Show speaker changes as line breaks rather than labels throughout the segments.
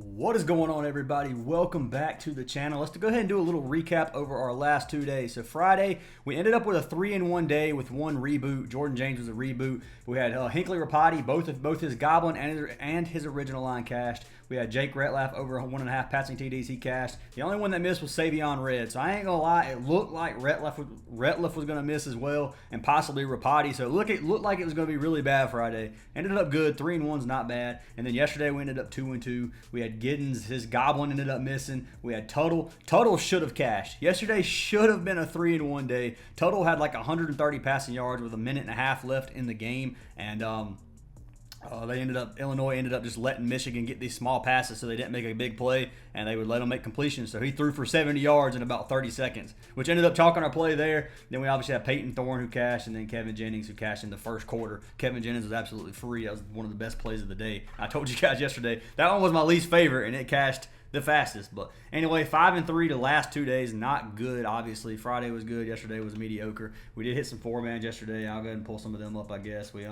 What is going on, everybody? Welcome back to the channel. Let's go ahead and do a little recap over our last 2 days. So Friday, we ended up with a 3-in-1 day with one reboot. Jordan James was a reboot. We had Hinckley Rapati, both his Goblin and his original line cashed. We had Jake Retlaff over 1.5 passing TDs he cashed. The only one that missed was Savion Red. So I ain't gonna lie, it looked like Retlaff was gonna miss as well, and possibly Rapati. So it looked like it was gonna be really bad Friday. Ended up good. 3-in-1's not bad. And then yesterday we ended up 2-2. We had Giddens, his Goblin ended up missing. We had Total should have cashed. Yesterday should have been a 3-in-1 day. Total had like 130 passing yards with a minute and a half left in the game, and Illinois ended up just letting Michigan get these small passes so they didn't make a big play, and they would let them make completions. So he threw for 70 yards in about 30 seconds, which ended up chalking our play there. Then we obviously had Peyton Thorne who cashed, and then Kevin Jennings who cashed in the first quarter. Kevin Jennings was absolutely free. That was one of the best plays of the day. I told you guys yesterday, that one was my least favorite, and it cashed the fastest. But anyway, 5-3 the last 2 days. Not good, obviously. Friday was good. Yesterday was mediocre. We did hit some 4-man yesterday. I'll go ahead and pull some of them up, I guess. We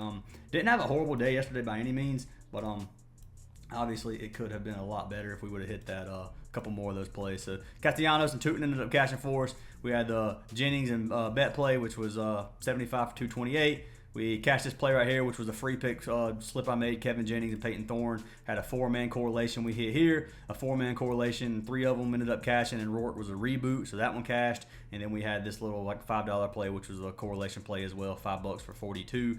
didn't have a horrible day yesterday by any means, but obviously it could have been a lot better if we would have hit that couple more of those plays. So Castellanos and Tootin ended up cashing for us. We had the Jennings and bet play, which was 75 for 228. We cashed this play right here, which was a free pick slip I made. Kevin Jennings and Peyton Thorne had a 4-man correlation we hit here, a 4-man correlation. 3 of them ended up cashing, and Rourke was a reboot, so that one cashed. And then we had this little like $5 play, which was a correlation play as well, $5 for 42.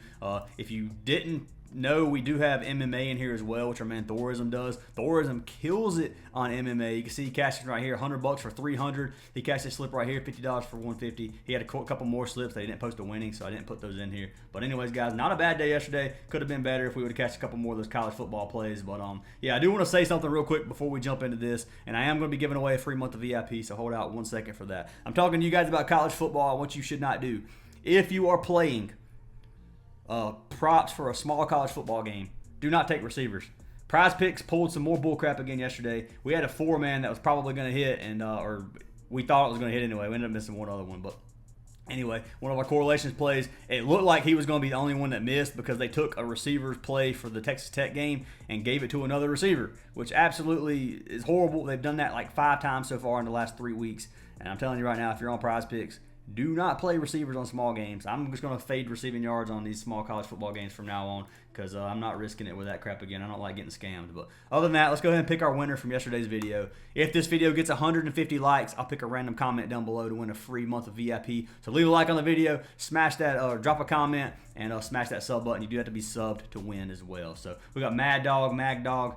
If you didn't know, we do have MMA in here as well, which our man Thorism does. Thorism kills it on MMA. You can see he cashed right here, $100 for 300. He cashed this slip right here, $50 for 150. He had a couple more slips. They didn't post a winning, so I didn't put those in here. But anyways, guys, not a bad day yesterday. Could have been better if we would have cashed a couple more of those college football plays. But yeah, I do want to say something real quick before we jump into this, and I am going to be giving away a free month of VIP, so hold out 1 second for that. I'm talking to you guys about college football and what you should not do. If you are playing props for a small college football game, do not take receivers. Prizepicks pulled some more bullcrap again yesterday. We had a 4-man that was probably going to hit, and or we thought it was going to hit anyway. We ended up missing one other one, but anyway, one of our correlations plays, it looked like he was going to be the only one that missed because they took a receiver's play for the Texas Tech game and gave it to another receiver, which absolutely is horrible. They've done that like 5 times so far in the last 3 weeks, and I'm telling you right now, if you're on Prizepicks, do not play receivers on small games. I'm just going to fade receiving yards on these small college football games from now on because I'm not risking it with that crap again. I don't like getting scammed. But other than that, let's go ahead and pick our winner from yesterday's video. If this video gets 150 likes, I'll pick a random comment down below to win a free month of VIP. So leave a like on the video, smash that, drop a comment, and smash that sub button. You do have to be subbed to win as well. So we got Mad Dog, Mag Dog,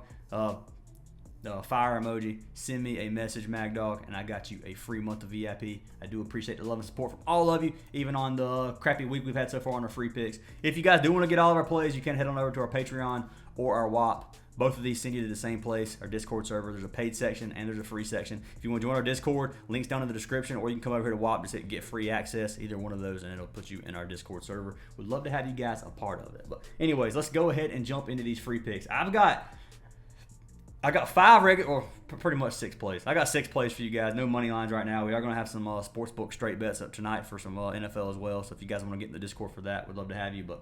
fire emoji, send me a message, MagDog, and I got you a free month of VIP. I do appreciate the love and support from all of you, even on the crappy week we've had so far on our free picks. If you guys do want to get all of our plays, you can head on over to our Patreon or our WAP. Both of these send you to the same place, our Discord server. There's a paid section and there's a free section. If you want to join our Discord, links down in the description, or you can come over here to WAP, just hit get free access, either one of those, and it'll put you in our Discord server. We'd love to have you guys a part of it. But anyways, let's go ahead and jump into these free picks. I got 5 regular, or pretty much 6 plays. I got 6 plays for you guys. No money lines right now. We are going to have some sportsbook straight bets up tonight for some NFL as well. So if you guys want to get in the Discord for that, we'd love to have you. But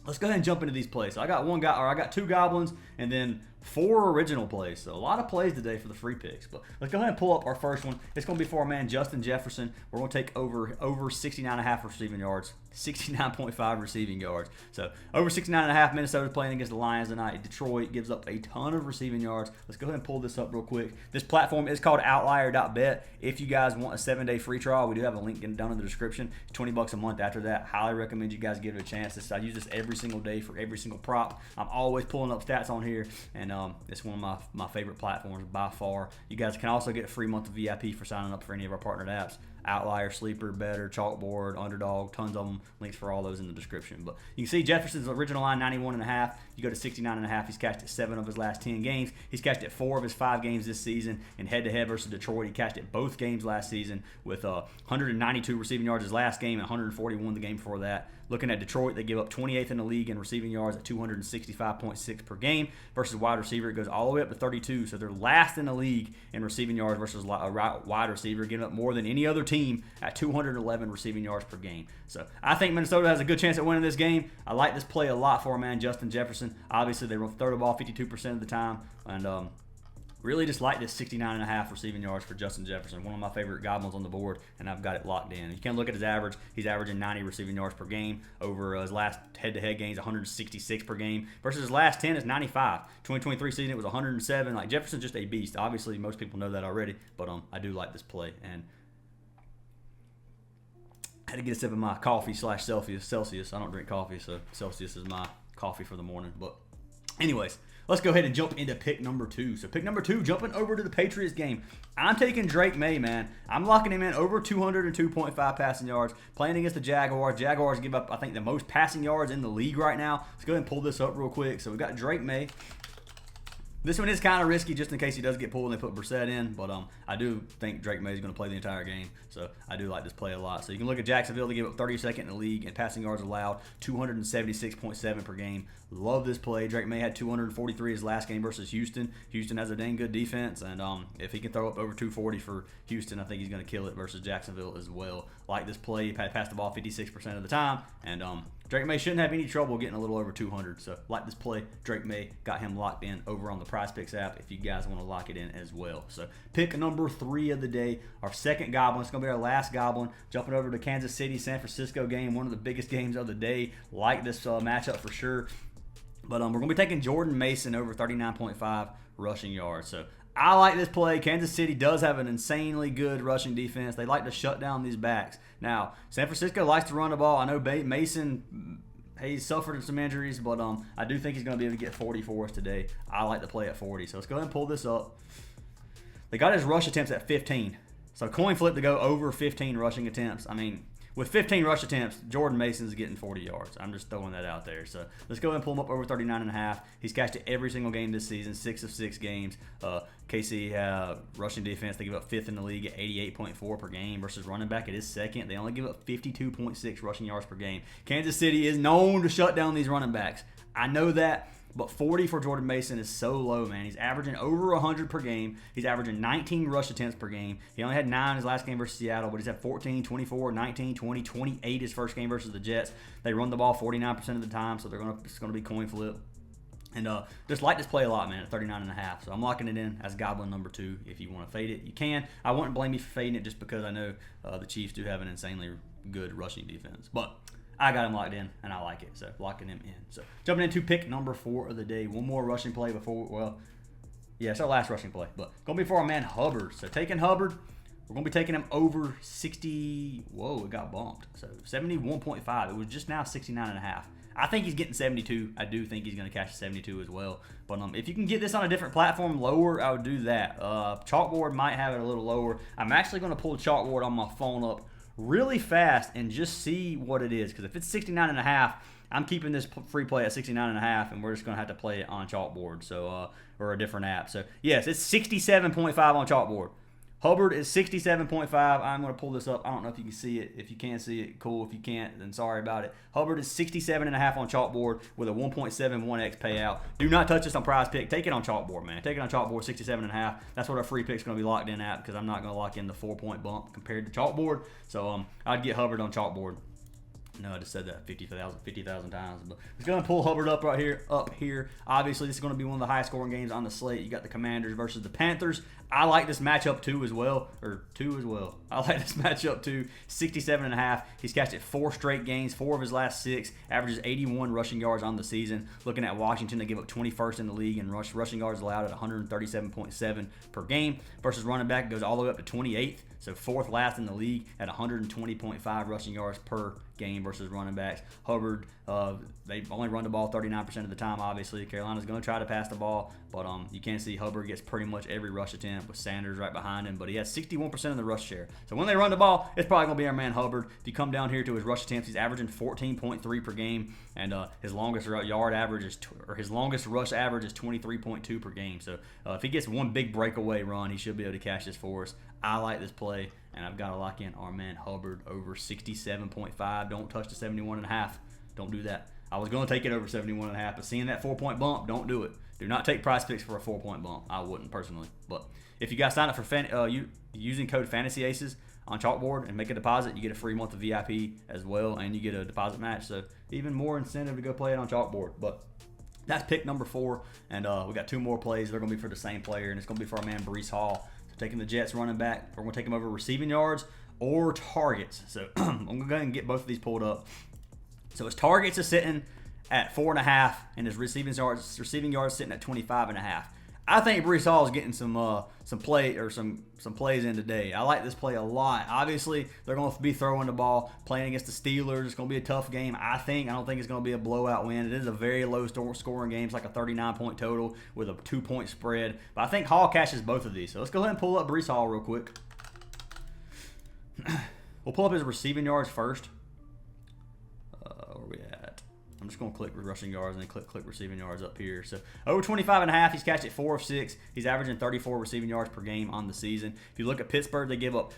let's go ahead and jump into these plays. So I got 2 Goblins and then 4 original plays. So a lot of plays today for the free picks. But let's go ahead and pull up our first one. It's going to be for our man Justin Jefferson. We're going to take over 69.5 receiving yards. 69.5 receiving yards. So over 69.5. Minnesota playing against the Lions tonight. Detroit gives up a ton of receiving yards. Let's go ahead and pull this up real quick. This platform is called OUTLIER.bet. If you guys want a 7-day free trial, we do have a link down in the description. $20 a month after that. Highly recommend you guys give it a chance. I use this every single day for every single prop. I'm always pulling up stats on here, and it's one of my favorite platforms by far. You guys can also get a free month of VIP for signing up for any of our partnered apps. Outlier, Sleeper, Better, Chalkboard, Underdog, tons of them. Links for all those in the description. But you can see Jefferson's original line, 91.5. You go to 69.5. He's cashed at 7 of his last 10 games. He's cashed at 4 of his 5 games this season. And head-to-head versus Detroit, he cashed at both games last season with 192 receiving yards his last game and 141 the game before that. Looking at Detroit, they give up 28th in the league in receiving yards at 265.6 per game. Versus wide receiver, it goes all the way up to 32. So they're last in the league in receiving yards versus a wide receiver, giving up more than any other team at 211 receiving yards per game. So I think Minnesota has a good chance at winning this game. I like this play a lot for our man Justin Jefferson. Obviously, they throw the ball 52% of the time, and Really just like this 69.5 receiving yards for Justin Jefferson, one of my favorite goblins on the board, and I've got it locked in. You can look at his average. He's averaging 90 receiving yards per game over his last head-to-head games, 166 per game, versus his last 10 is 95. 2023 season, it was 107. Like, Jefferson's just a beast. Obviously, most people know that already, but I do like this play. And I had to get a sip of my coffee / Celsius. I don't drink coffee, so Celsius is my coffee for the morning. But anyways, let's go ahead and jump into pick number 2. So pick number 2, jumping over to the Patriots game. I'm taking Drake May, man. I'm locking him in over 202.5 passing yards, playing against the Jaguars. Jaguars give up, I think, the most passing yards in the league right now. Let's go ahead and pull this up real quick. So we've got Drake May. This one is kind of risky just in case he does get pulled and they put Brissett in, but I do think Drake May is going to play the entire game, so I do like this play a lot. So you can look at Jacksonville. They give up 32nd in the league in passing yards allowed, 276.7 per game. Love this play. Drake May had 243 his last game versus Houston. Houston has a dang good defense, and if he can throw up over 240 for Houston, I think he's going to kill it versus Jacksonville as well. Like this play, he passed the ball 56% of the time, and Drake May shouldn't have any trouble getting a little over 200. So like this play, Drake May, got him locked in over on the Prizepicks app if you guys want to lock it in as well. So pick number 3 of the day, our second goblin. It's going to be our last goblin. Jumping over to Kansas City, San Francisco game, one of the biggest games of the day. Like this matchup for sure. But we're going to be taking Jordan Mason over 39.5 rushing yards. So I like this play. Kansas City does have an insanely good rushing defense. They like to shut down these backs. Now, San Francisco likes to run the ball. I know Mason, he's suffered some injuries, but I do think he's going to be able to get 40 for us today. I like to play at 40. So let's go ahead and pull this up. They got his rush attempts at 15. So coin flip to go over 15 rushing attempts. I mean, with 15 rush attempts, Jordan Mason's getting 40 yards. I'm just throwing that out there. So let's go ahead and pull him up over 39.5. He's cashed it every single game this season, 6 of 6 games. KC rushing defense, they give up 5th in the league at 88.4 per game versus running back. It is 2nd. They only give up 52.6 rushing yards per game. Kansas City is known to shut down these running backs. I know that. But 40 for Jordan Mason is so low, man. He's averaging over 100 per game. He's averaging 19 rush attempts per game. He only had 9 his last game versus Seattle, but he's had 14, 24, 19, 20, 28 his first game versus the Jets. They run the ball 49% of the time, so it's going to be coin flip. And just like this play a lot, man, at 39.5. So I'm locking it in as goblin number 2. If you want to fade it, you can. I wouldn't blame you for fading it just because I know the Chiefs do have an insanely good rushing defense. But I got him locked in, and I like it, so locking him in. So jumping into pick number 4 of the day. One more rushing play before, well, yeah, it's our last rushing play, but going to be for our man Hubbard. So taking Hubbard, we're going to be taking him over 60. Whoa, it got bumped. So 71.5. It was just now 69.5. I think he's getting 72. I do think he's going to catch 72 as well. But if you can get this on a different platform lower, I would do that. Chalkboard might have it a little lower. I'm actually going to pull Chalkboard on my phone up really fast and just see what it is, because if it's 69.5, I'm keeping this free play at 69.5, and we're just going to have to play it on Chalkboard, so or a different app. So yes, it's 67.5 on Chalkboard. Hubbard is 67.5. I'm going to pull this up. I don't know if you can see it. If you can see it, cool. If you can't, then sorry about it. Hubbard is 67.5 on Chalkboard with a 1.71x payout. Do not touch this on Prizepicks. Take it on Chalkboard, man. Take it on Chalkboard, 67.5. That's what our free pick's going to be locked in at, because I'm not going to lock in the 4-point bump compared to Chalkboard. So I'd get Hubbard on Chalkboard. No, I just said that 50,000 times. But let's go and pull Hubbard up right here, Obviously, this is going to be one of the highest scoring games on the slate. You got the Commanders versus the Panthers. I like this matchup too as well. I like this matchup too. 67.5. He's cashed it 4 straight games, 4 of his last 6. Averages 81 rushing yards on the season. Looking at Washington, they give up 21st in the league in rushing yards allowed at 137.7 per game. Versus running back, goes all the way up to 28th. So 4th last in the league at 120.5 rushing yards per game versus running backs. Hubbard, they only run the ball 39% of the time, obviously. Carolina's going to try to pass the ball, but you can see Hubbard gets pretty much every rush attempt with Sanders right behind him, but he has 61% of the rush share. So when they run the ball, it's probably going to be our man Hubbard. If you come down here to his rush attempts, he's averaging 14.3 per game, and his longest rush average is 23.2 per game. So if he gets one big breakaway run, he should be able to cash this for us. I like this play, and I've got to lock in our man Hubbard over 67.5. Don't touch the 71.5. Don't do that. I was going to take it over 71.5, but seeing that 4-point bump, don't do it. Do not take Prizepicks for a 4-point bump. I wouldn't personally. But if you guys sign up for using code FANTASYACES on Chalkboard and make a deposit, you get a free month of VIP as well, and you get a deposit match. So even more incentive to go play it on Chalkboard. But That's pick number 4, and we got 2 more plays. They're going to be for the same player, and it's going to be for our man Breece Hall. So taking the Jets running back, we're going to take him over receiving yards or targets. So I'm going to go ahead and get both of these pulled up. So his targets is sitting at 4.5, and his receiving yards sitting at 25.5. I think Breece Hall is getting some plays in today. I like this play a lot. Obviously, they're going to be throwing the ball, playing against the Steelers. It's going to be a tough game. I don't think it's going to be a blowout win. It is a very low scoring game. It's like a 39-point total with a 2-point spread. But I think Hall cashes both of these. So let's go ahead and pull up Breece Hall real quick. We'll pull up his receiving yards first. Where we at? I'm just going to click rushing yards and then click receiving yards up here. So over 25.5, he's catched it 4 of 6. He's averaging 34 receiving yards per game on the season. If you look at Pittsburgh, they give up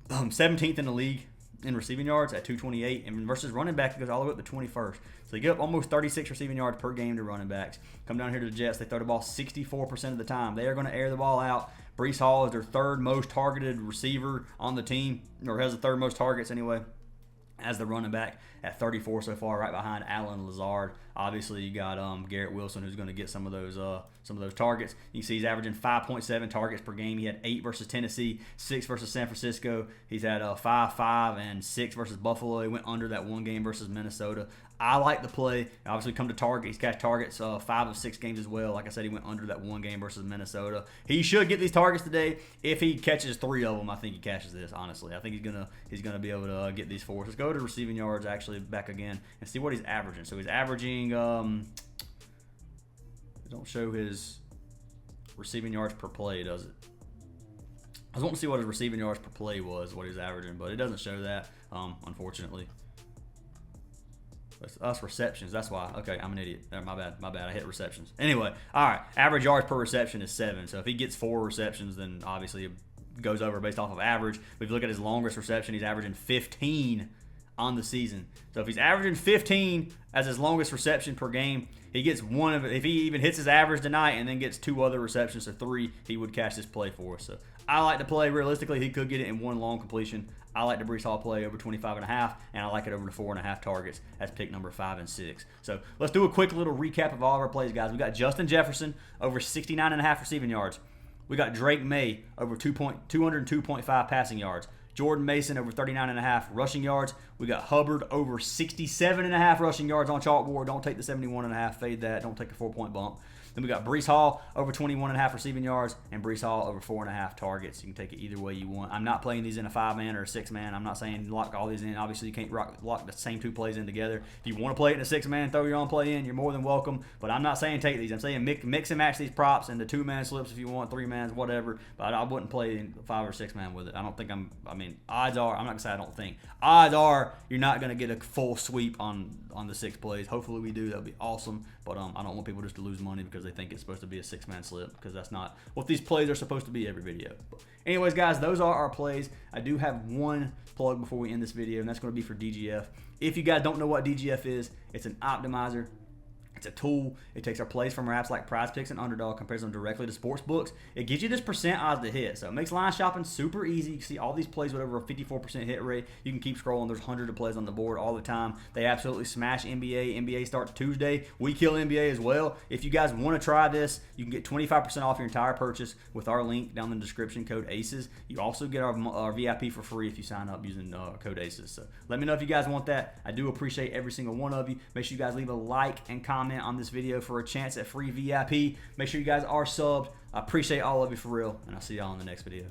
17th in the league in receiving yards at 228, and versus running back, it goes all the way up to 21st. So they give up almost 36 receiving yards per game to running backs. Come down here to the Jets, they throw the ball 64% of the time. They are going to air the ball out. Breece Hall is their 3rd most targeted receiver on the team, or has the 3rd most targets anyway, as the running back at 34 so far, right behind Allen Lazard. Obviously, you got Garrett Wilson, who's going to get some of those targets. You can see he's averaging 5.7 targets per game. He had 8 versus Tennessee, 6 versus San Francisco. He's had 5, 5, and 6 versus Buffalo. He went under that 1 game versus Minnesota. I like the play. Obviously, come to target. He's catched targets 5 of 6 games as well. Like I said, he went under that 1 game versus Minnesota. He should get these targets today. If he catches 3 of them, I think he cashes this. Honestly, I think he's gonna be able to get these 4. Let's go to receiving yards actually back again and see what he's averaging. So he's averaging. Don't show his receiving yards per play, does it? I was wanting to see what his receiving yards per play was, what he's averaging, but it doesn't show that, unfortunately. That's us receptions. That's why. Okay, I'm an idiot. My bad. I hit receptions. Anyway, all right. Average yards per reception is 7. So if he gets 4 receptions, then obviously it goes over based off of average. But if you look at his longest reception, he's averaging 15 on the season. So if he's averaging 15 as his longest reception per game, he gets one of it. If he even hits his average tonight and then gets 2 other receptions, so 3, he would catch this play for us. So I like to play. Realistically, he could get it in 1 long completion. I like the Breece Hall play over 25.5, and I like it over the 4.5 targets as pick number 5 and 6. So let's do a quick little recap of all of our plays, guys. We got Justin Jefferson over 69.5 receiving yards. We got Drake May over 202.5 passing yards. Jordan Mason over 39.5 rushing yards. We got Hubbard over 67.5 rushing yards on chalkboard. Don't take the 71.5. Fade that. Don't take a 4-point bump. Then we got Breece Hall over 21.5 receiving yards and Breece Hall over 4.5 targets. You can take it either way you want. I'm not playing these in a 5-man or a 6-man. I'm not saying lock all these in. Obviously, you can't lock the same 2 plays in together. If you want to play it in a 6-man, throw your own play in. You're more than welcome. But I'm not saying take these. I'm saying mix and match these props into 2-man slips if you want, 3-mans, whatever. But I wouldn't play in 5 or 6-man with it. I don't think odds are, I'm not going to say I don't think. Odds are you're not going to get a full sweep on the 6 plays. Hopefully we do. That would be awesome. But I don't want people just to lose money because they think it's supposed to be a 6-man slip, because that's not what these plays are supposed to be every video. But anyways, guys, those are our plays. I do have one plug before we end this video, and that's going to be for DGF. If you guys don't know what DGF is, it's an optimizer. It's a tool. It takes our plays from our apps like Prizepicks and Underdog, compares them directly to sports books. It gives you this percent odds to hit. So it makes line shopping super easy. You can see all these plays with over a 54% hit rate. You can keep scrolling. There's hundreds of plays on the board all the time. They absolutely smash NBA. NBA starts Tuesday. We kill NBA as well. If you guys want to try this, you can get 25% off your entire purchase with our link down in the description, code ACES. You also get our VIP for free if you sign up using code ACES. So let me know if you guys want that. I do appreciate every single one of you. Make sure you guys leave a like and comment on this video for a chance at free VIP. Make sure you guys are subbed. I appreciate all of you for real, and I'll see y'all in the next video.